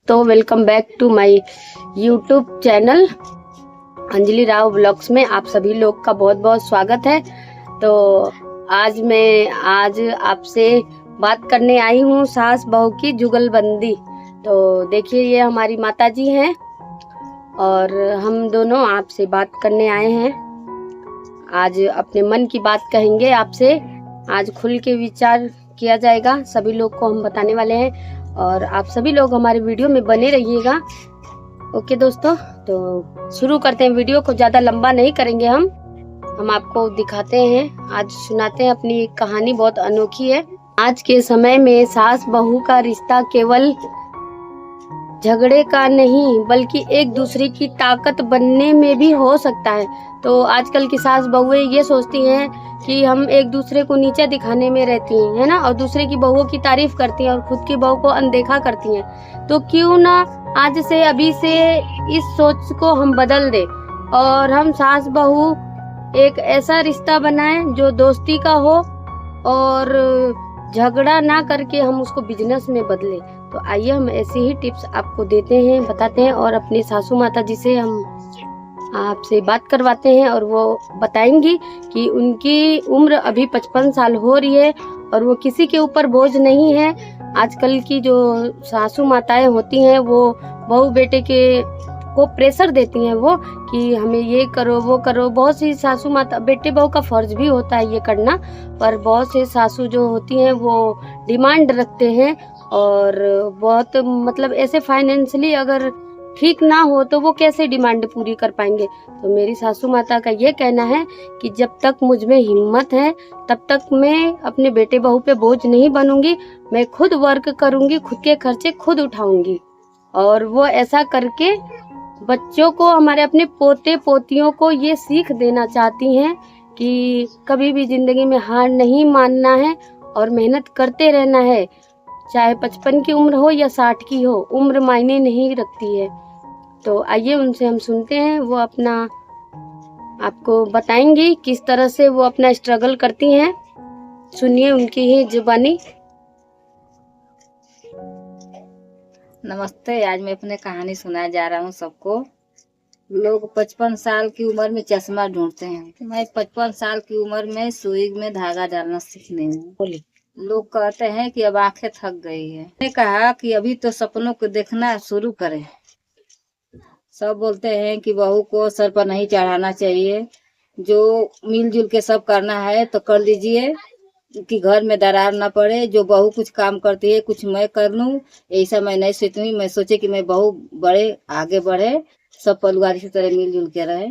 दोस्तों, welcome back to my YouTube channel Anjali Rao blogs में आप सभी लोग का बहुत बहुत स्वागत है। तो आज आपसे बात करने आई हूँ सास बहू की जुगलबंदी। तो देखिए, ये हमारी माता जी हैं और हम दोनों आपसे बात करने आए हैं। आज अपने मन की बात कहेंगे आपसे। आज खुल के विचार किया जाएगा, सभी लोग को हम बताने वाले हैं और आप सभी लोग हमारे वीडियो में बने रहिएगा। ओके दोस्तों, तो शुरू करते हैं। वीडियो को ज़्यादा लंबा नहीं करेंगे, हम आपको दिखाते हैं, आज सुनाते हैं अपनी एक कहानी। बहुत अनोखी है। आज के समय में सास बहू का रिश्ता केवल झगड़े का नहीं बल्कि एक दूसरे की ताकत बनने में भी हो सकता है। तो आजकल की सास बहुएं ये सोचती हैं कि हम एक दूसरे को नीचे दिखाने में रहती हैं, है ना, और दूसरे की बहुओं की तारीफ करती हैं और खुद की बहू को अनदेखा करती हैं। तो क्यों ना आज से, अभी से इस सोच को हम बदल दें और हम सास बहू एक ऐसा रिश्ता बनाएं जो दोस्ती का हो और झगड़ा ना करके हम उसको बिजनेस में बदलें। तो आइए हम ऐसी ही टिप्स आपको देते हैं, बताते हैं और अपनी सासू माता जी से हम आपसे बात करवाते हैं और वो बताएंगी कि उनकी उम्र अभी 55 साल हो रही है और वो किसी के ऊपर बोझ नहीं है। आजकल की जो सासू माताएं होती हैं वो बहू बेटे को प्रेशर देती हैं, वो कि हमें ये करो वो करो। बहुत सी सासू माता, बेटे बहू का फर्ज भी होता है ये करना, पर बहुत से सासू जो होती हैं वो डिमांड रखते हैं और बहुत मतलब ऐसे फाइनेंशियली अगर ठीक ना हो तो वो कैसे डिमांड पूरी कर पाएंगे। तो मेरी सासू माता का ये कहना है कि जब तक मुझ में हिम्मत है तब तक मैं अपने बेटे बहू पे बोझ नहीं बनूंगी। मैं खुद वर्क करूंगी, खुद के खर्चे खुद उठाऊंगी और वो ऐसा करके बच्चों को, हमारे अपने पोते पोतियों को ये सीख देना चाहती हैं कि कभी भी जिंदगी में हार नहीं मानना है और मेहनत करते रहना है। चाहे 55 की उम्र हो या 60 की हो, उम्र मायने नहीं रखती है। तो आइए उनसे हम सुनते हैं, वो अपना आपको बताएंगी किस तरह से वो अपना स्ट्रगल करती हैं। सुनिए उनकी ही जुबानी। नमस्ते। आज मैं अपने कहानी सुनाने जा रहा हूँ सबको। लोग 55 साल की उम्र में चश्मा ढूंढते हैं। मैं 55 साल की उम्र में सुई में धागा डालना सीखने हूँ। बोली, लोग कहते हैं कि अब आंखें थक गई है। मैंने कहा कि अभी तो सपनों को देखना शुरू करें। सब बोलते हैं कि बहू को सर पर नहीं चढ़ाना चाहिए, जो मिलजुल के सब करना है तो कर लीजिए कि घर में दरार ना पड़े। जो बहू कुछ काम करती है कुछ मैं कर लूं, ऐसा मैं नहीं सोचूंगी। मैं सोचे कि मैं बहू बड़े आगे बढ़े, सब परिवार इसी तरह मिलजुल के रहे।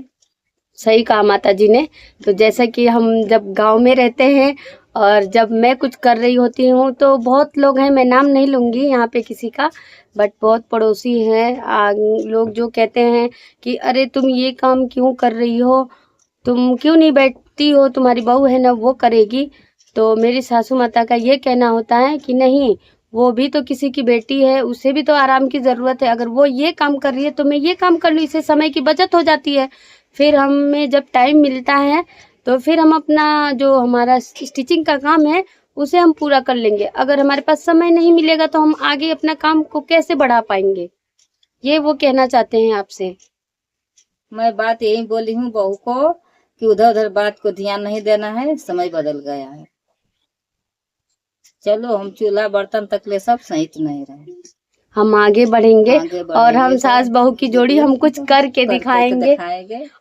सही कहा माता जी ने। तो जैसा कि हम जब गांव में रहते हैं और जब मैं कुछ कर रही होती हूँ तो बहुत लोग हैं, मैं नाम नहीं लूँगी यहाँ पे किसी का, बट बहुत पड़ोसी हैं लोग जो कहते हैं कि अरे तुम ये काम क्यों कर रही हो, तुम क्यों नहीं बैठती हो, तुम्हारी बहू है ना वो करेगी। तो मेरी सासू माता का ये कहना होता है कि नहीं, वो भी तो किसी की बेटी है, उसे भी तो आराम की ज़रूरत है। अगर वो ये काम कर रही है तो मैं ये काम कर लूँ, इससे समय की बचत हो जाती है। फिर हमें जब टाइम मिलता है तो फिर हम अपना जो हमारा स्टिचिंग का काम है उसे हम पूरा कर लेंगे। अगर हमारे पास समय नहीं मिलेगा तो हम आगे अपना काम को कैसे बढ़ा पाएंगे, ये वो कहना चाहते हैं आपसे। मैं बात यही बोली हूँ बहू को कि उधर उधर बात को ध्यान नहीं देना है, समय बदल गया है। चलो हम चूल्हा बर्तन तक ले सब सहित नहीं रहे, हम आगे बढ़ेंगे और हम सास बहू की जोड़ी हम कुछ करके दिखाएंगे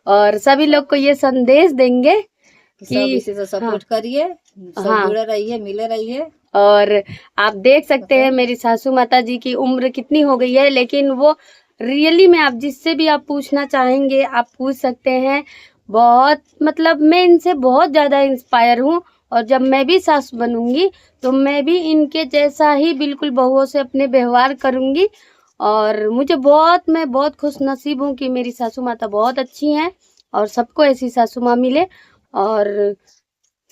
और सभी लोग को ये संदेश देंगे कि सब इसी से सपोर्ट करिए, सब जुड़े रहिए, मिले रहिए। और आप देख सकते हैं मेरी सासू माता जी की उम्र कितनी हो गई है, लेकिन वो रियली में, आप जिससे भी आप पूछना चाहेंगे आप पूछ सकते हैं। बहुत मतलब मैं इनसे बहुत ज़्यादा इंस्पायर हूँ और जब मैं भी सास बनूंगी तो मैं भी इनके जैसा ही बिल्कुल बहुओं से अपने व्यवहार करूंगी। और मैं बहुत खुश नसीब हूँ कि मेरी सासू माता बहुत अच्छी हैं और सबको ऐसी सासू माँ मिले। और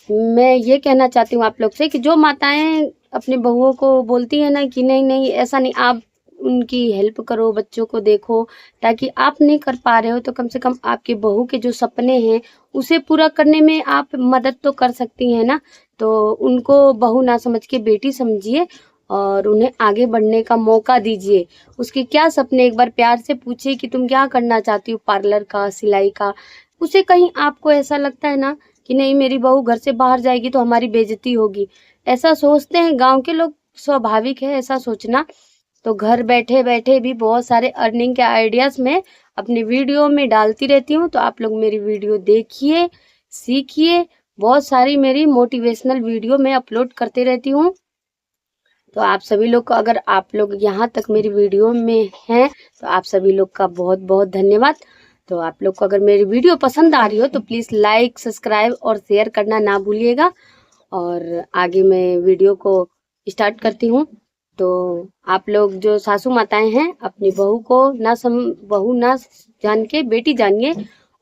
मैं ये कहना चाहती हूँ आप लोग से कि जो माताएं अपने बहुओं को बोलती हैं ना कि नहीं नहीं ऐसा नहीं, आप उनकी हेल्प करो, बच्चों को देखो, ताकि आप नहीं कर पा रहे हो तो कम से कम आपके बहू के जो सपने हैं उसे पूरा करने में आप मदद तो कर सकती हैं ना। तो उनको बहू ना समझ के बेटी समझिए और उन्हें आगे बढ़ने का मौका दीजिए। उसके क्या सपने, एक बार प्यार से पूछिए कि तुम क्या करना चाहती हो, पार्लर का, सिलाई का। उसे कहीं आपको ऐसा लगता है ना कि नहीं मेरी बहू घर से बाहर जाएगी तो हमारी बेइज्जती होगी, ऐसा सोचते हैं गांव के लोग, स्वाभाविक है ऐसा सोचना। तो घर बैठे बैठे भी बहुत सारे अर्निंग के आइडियाज मैं अपनी वीडियो में डालती रहती हूँ, तो आप लोग मेरी वीडियो देखिए, सीखिए। बहुत सारी मेरी मोटिवेशनल वीडियो मैं अपलोड करते रहती हूँ। तो आप सभी लोग को, अगर आप लोग यहाँ तक मेरी वीडियो में हैं तो आप सभी लोग का बहुत बहुत धन्यवाद। तो आप लोग को अगर मेरी वीडियो पसंद आ रही हो तो प्लीज़ लाइक, सब्सक्राइब और शेयर करना ना भूलिएगा। और आगे मैं वीडियो को स्टार्ट करती हूँ। तो आप लोग जो सासू माताएं हैं, अपनी बहू ना जान के बेटी जानिए,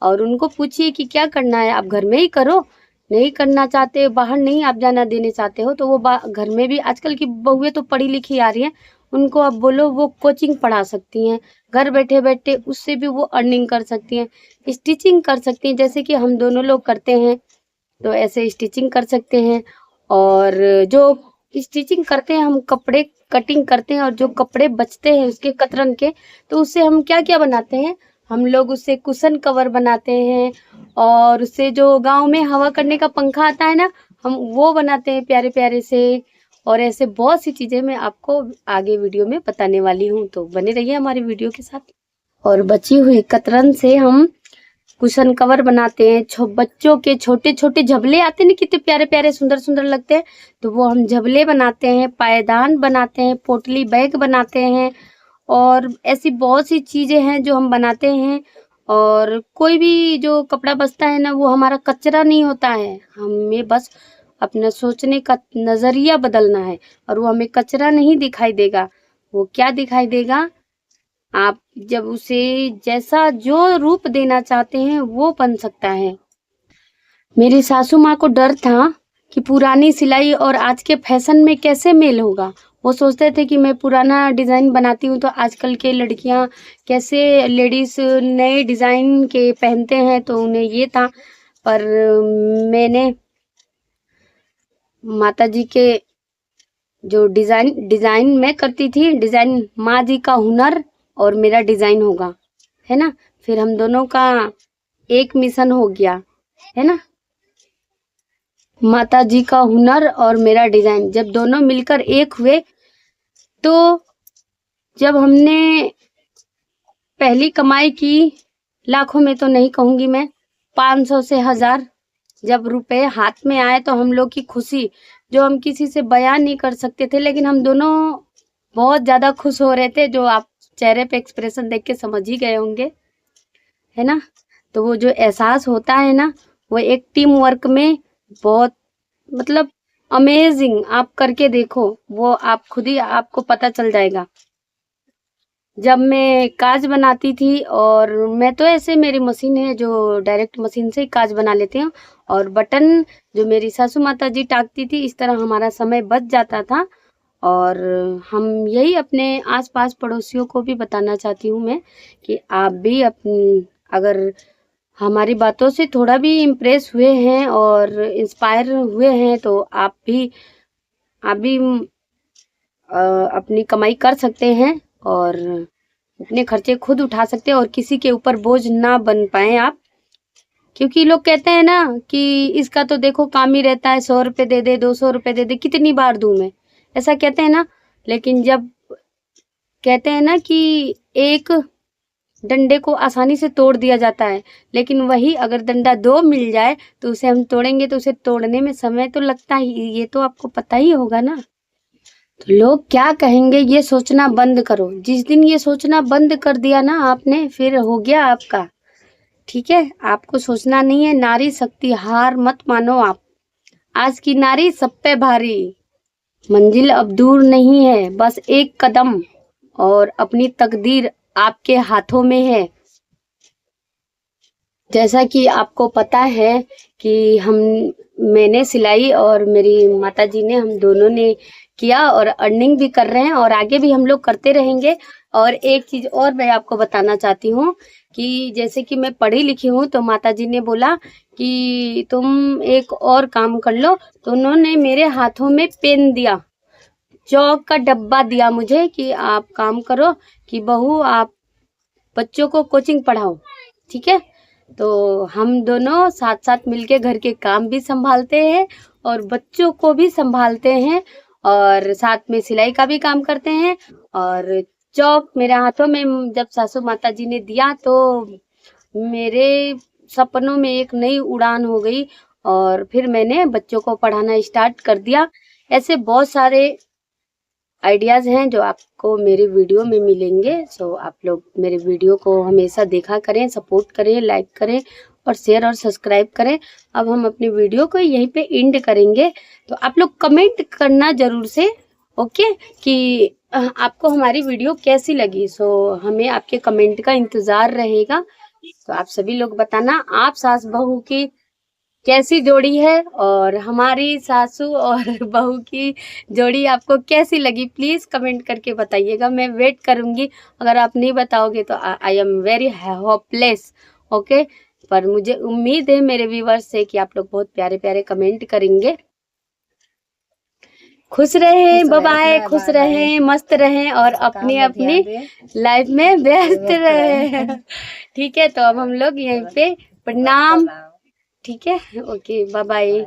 और उनको पूछिए कि क्या करना है, आप घर में ही करो। नहीं करना चाहते, बाहर नहीं आप जाना देने चाहते हो, तो वो घर में भी, आजकल की बहुएं तो पढ़ी लिखी आ रही हैं, उनको आप बोलो वो कोचिंग पढ़ा सकती हैं, घर बैठे बैठे उससे भी वो अर्निंग कर सकती हैं, स्टिचिंग कर सकती हैं, जैसे कि हम दोनों लोग करते हैं, तो ऐसे स्टिचिंग कर सकते हैं। और जो स्टिचिंग करते हैं, हम कपड़े कटिंग करते हैं, और जो कपड़े बचते हैं उसके कतरन के, तो उससे हम क्या क्या बनाते हैं, हम लोग उससे कुशन कवर बनाते हैं, और उससे जो गांव में हवा करने का पंखा आता है ना, हम वो बनाते हैं प्यारे प्यारे से। और ऐसे बहुत सी चीज़ें मैं आपको आगे वीडियो में बताने वाली हूँ, तो बने रहिए हमारी वीडियो के साथ। और बची हुई कतरन से हम कुशन कवर बनाते हैं, बच्चों के छोटे छोटे झबले आते हैं ना, कितने प्यारे प्यारे सुंदर सुंदर लगते हैं, तो वो हम झबले बनाते हैं, पायदान बनाते हैं, पोटली बैग बनाते हैं, और ऐसी बहुत सी चीज़ें हैं जो हम बनाते हैं। और कोई भी जो कपड़ा बचता है ना, वो हमारा कचरा नहीं होता है, हमें बस अपना सोचने का नज़रिया बदलना है, और वो हमें कचरा नहीं दिखाई देगा। वो क्या दिखाई देगा, आप जब उसे जैसा जो रूप देना चाहते हैं वो बन सकता है। मेरी सासू माँ को डर था कि पुरानी सिलाई और आज के फैशन में कैसे मेल होगा। वो सोचते थे कि मैं पुराना डिज़ाइन बनाती हूँ तो आजकल के लड़कियाँ कैसे, लेडीज़ नए डिज़ाइन के पहनते हैं, तो उन्हें ये था। पर मैंने माता जी के जो डिज़ाइन मैं करती थी, डिज़ाइन माँ जी का हुनर और मेरा डिज़ाइन होगा, है ना। फिर हम दोनों का एक मिशन हो गया, है ना। माता जी का हुनर और मेरा डिज़ाइन जब दोनों मिलकर एक हुए, तो जब हमने पहली कमाई की, लाखों में तो नहीं कहूँगी मैं, 500 से 1000 जब रुपए हाथ में आए, तो हम लोग की खुशी जो हम किसी से बयान नहीं कर सकते थे, लेकिन हम दोनों बहुत ज़्यादा खुश हो रहे थे, जो आप चेहरे पे एक्सप्रेशन देख के समझ ही गए होंगे, है ना। तो वो जो एहसास होता है ना, वो एक टीम वर्क में बहुत, मतलब अमेजिंग, आप करके देखो, वो आप खुद ही आपको पता चल जाएगा। जब मैं काज बनाती थी, और मैं तो ऐसे, मेरी मशीन है जो डायरेक्ट मशीन से ही काज बना लेती हूँ, और बटन जो मेरी सासू माता जी टाकती थी, इस तरह हमारा समय बच जाता था। और हम यही अपने आसपास पड़ोसियों को भी बताना चाहती हूँ मैं, कि आप भी अगर हमारी बातों से थोड़ा भी इम्प्रेस हुए हैं और इंस्पायर हुए हैं, तो आप भी अपनी कमाई कर सकते हैं, और अपने खर्चे खुद उठा सकते हैं, और किसी के ऊपर बोझ ना बन पाए आप। क्योंकि लोग कहते हैं ना कि इसका तो देखो काम ही रहता है, 100 रुपये दे दे, 200 रुपये दे दे, कितनी बार दूं मैं, ऐसा कहते हैं ना। लेकिन जब कहते हैं ना कि एक डंडे को आसानी से तोड़ दिया जाता है, लेकिन वही अगर डंडा 2 मिल जाए तो उसे हम तोड़ेंगे, तो उसे तोड़ने में समय तो लगता ही, ये तो आपको पता ही होगा ना। तो लोग क्या कहेंगे ये सोचना बंद करो। जिस दिन ये सोचना बंद कर दिया ना आपने, फिर हो गया आपका, ठीक है। आपको सोचना नहीं है, नारी शक्ति, हार मत मानो आप, आज की नारी सब पे भारी, मंजिल अब दूर नहीं है, बस एक कदम, और अपनी तकदीर आपके हाथों में है। जैसा कि आपको पता है कि मैंने सिलाई और मेरी माताजी ने, हम दोनों ने किया, और अर्निंग भी कर रहे हैं, और आगे भी हम लोग करते रहेंगे। और एक चीज और मैं आपको बताना चाहती हूँ कि जैसे कि मैं पढ़ी लिखी हूँ, तो माताजी ने बोला कि तुम एक और काम कर लो, तो उन्होंने मेरे हाथों में पेन दिया, चौक का डब्बा दिया मुझे कि आप काम करो कि बहू आप बच्चों को कोचिंग पढ़ाओ, ठीक है। तो हम दोनों साथ साथ मिलके घर के काम भी संभालते हैं और बच्चों को भी संभालते हैं और साथ में सिलाई का भी काम करते हैं। और चौक मेरे हाथों में जब सासू माता जी ने दिया तो मेरे सपनों में एक नई उड़ान हो गई और फिर मैंने बच्चों को पढ़ाना स्टार्ट कर दिया। ऐसे बहुत सारे आइडियाज़ हैं जो आपको मेरे वीडियो में मिलेंगे। सो आप लोग मेरे वीडियो को हमेशा देखा करें, सपोर्ट करें, लाइक करें और शेयर और सब्सक्राइब करें। अब हम अपने वीडियो को यहीं पे एंड करेंगे, तो आप लोग कमेंट करना ज़रूर से, ओके, कि आपको हमारी वीडियो कैसी लगी। सो हमें आपके कमेंट का इंतज़ार रहेगा। तो आप सभी लोग बताना आप सास बहू की कैसी जोड़ी है और हमारी सासू और बहू की जोड़ी आपको कैसी लगी, प्लीज कमेंट करके बताइएगा। मैं वेट करूंगी। अगर आप नहीं बताओगे तो I am very hopeless, okay. पर मुझे उम्मीद है मेरे व्यूवर्स से कि आप लोग बहुत प्यारे प्यारे कमेंट करेंगे। खुश रहें, बाय बाय, खुश रहें, मस्त रहें और अपनी अपनी लाइफ में व्यस्त रहें। ठीक है, तो अब हम लोग यहीं पे प्रणाम, ठीक है, ओके, बाय बाय।